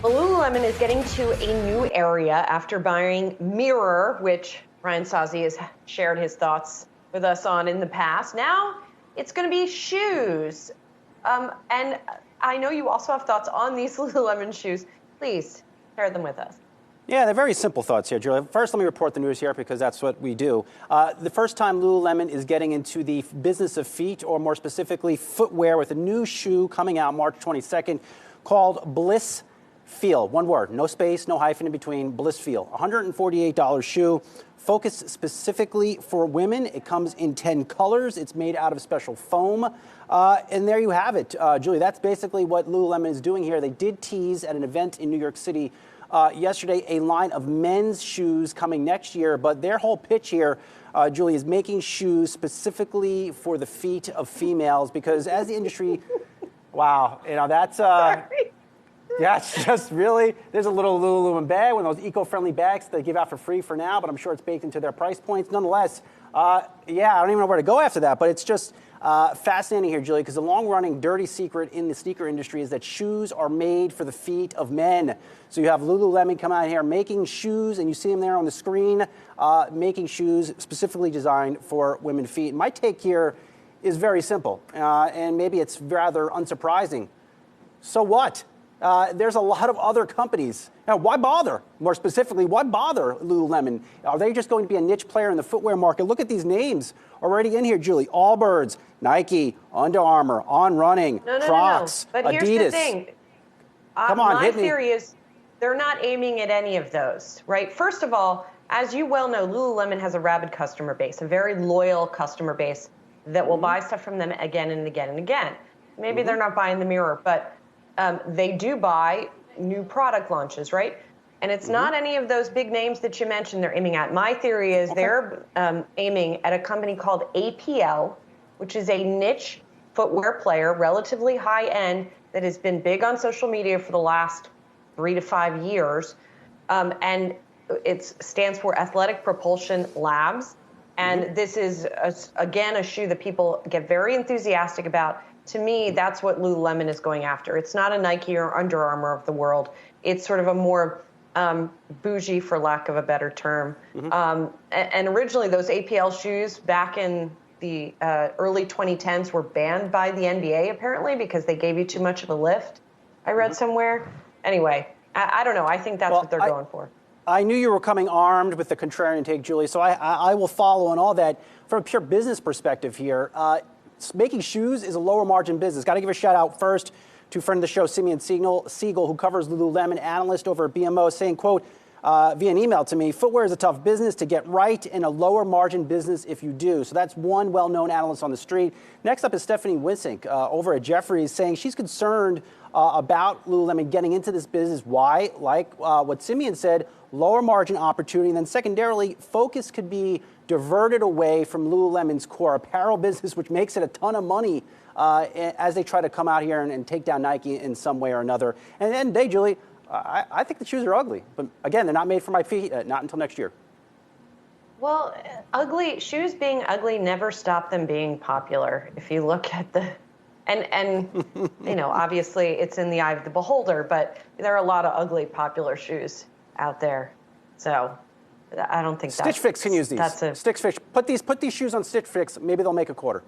Well, Lululemon is getting to a new area after buying Mirror, which Ryan Sozzi has shared his thoughts with us on in the past. Now it's going to be shoes. And I know you also have thoughts on these Lululemon shoes. Please share them with us. Yeah, they're very simple thoughts here, Julia. First, let me report the news here because that's what we do. The first time Lululemon is getting into the business of feet, or more specifically, footwear, with a new shoe coming out March 22nd called Blissful. One word, no space, no hyphen in between, Blissful. $148 shoe, focused specifically for women. It comes in 10 colors. It's made out of special foam. And there you have it, Julie. That's basically what Lululemon is doing here. They did tease at an event in New York City yesterday a line of men's shoes coming next year, but their whole pitch here, Julie, is making shoes specifically for the feet of females because as the industry, wow, that's it's just really, there's a little Lululemon bag, one of those eco-friendly bags they give out for free for now, but I'm sure it's baked into their price points. Nonetheless, I don't even know where to go after that, but it's just fascinating here, Julie, because the long-running dirty secret in the sneaker industry is that shoes are made for the feet of men. So you have Lululemon come out here making shoes, and you see them there on the screen, making shoes specifically designed for women's feet. My take here is very simple, and maybe it's rather unsurprising. So what? There's a lot of other companies. Now, why bother? More specifically, why bother Lululemon? Are they just going to be a niche player in the footwear market? Look at these names already in here, Julie. Allbirds, Nike, Under Armour, On Running, Crocs, But Adidas. here's the thing. Come on, my theory is they're not aiming at any of those, right? First of all, as you well know, Lululemon has a rabid customer base, a very loyal customer base that will buy stuff from them again and again and again. Maybe they're not buying the Mirror, but they do buy new product launches, right? And it's not any of those big names that you mentioned they're aiming at. My theory is they're aiming at a company called APL, which is a niche footwear player, relatively high end, that has been big on social media for the last 3 to 5 years. And it stands for Athletic Propulsion Labs. And this is, again, a shoe that people get very enthusiastic about. To me, that's what Lululemon is going after. It's not a Nike or Under Armour of the world. It's sort of a more bougie, for lack of a better term. And originally, those APL shoes back in the early 2010s were banned by the NBA, apparently, because they gave you too much of a lift. I read somewhere. Anyway, I don't know. I think that's what they're going for. I knew you were coming armed with the contrarian take, Julie, so I will follow on all that. From a pure business perspective here, making shoes is a lower margin business. Got to give a shout out first to friend of the show, Simeon Siegel, who covers Lululemon, analyst over at BMO, saying, quote, via an email to me, footwear is a tough business to get right and a lower margin business if you do. So that's one well-known analyst on the street. Next up is Stephanie Wissink over at Jefferies, saying she's concerned about Lululemon getting into this business. Why? Like what Simeon said, lower margin opportunity. And then secondarily, focus could be diverted away from Lululemon's core apparel business, which makes it a ton of money as they try to come out here and take down Nike in some way or another. And then, day, Julie, I think the shoes are ugly. But again, they're not made for my feet, not until next year. Well, shoes being ugly never stop them being popular. If you look at and obviously it's in the eye of the beholder, but there are a lot of ugly popular shoes out there. So I don't think Stitch Fix can use these. Stitch Fix. Put these shoes on Stitch Fix. Maybe they'll make a quarter.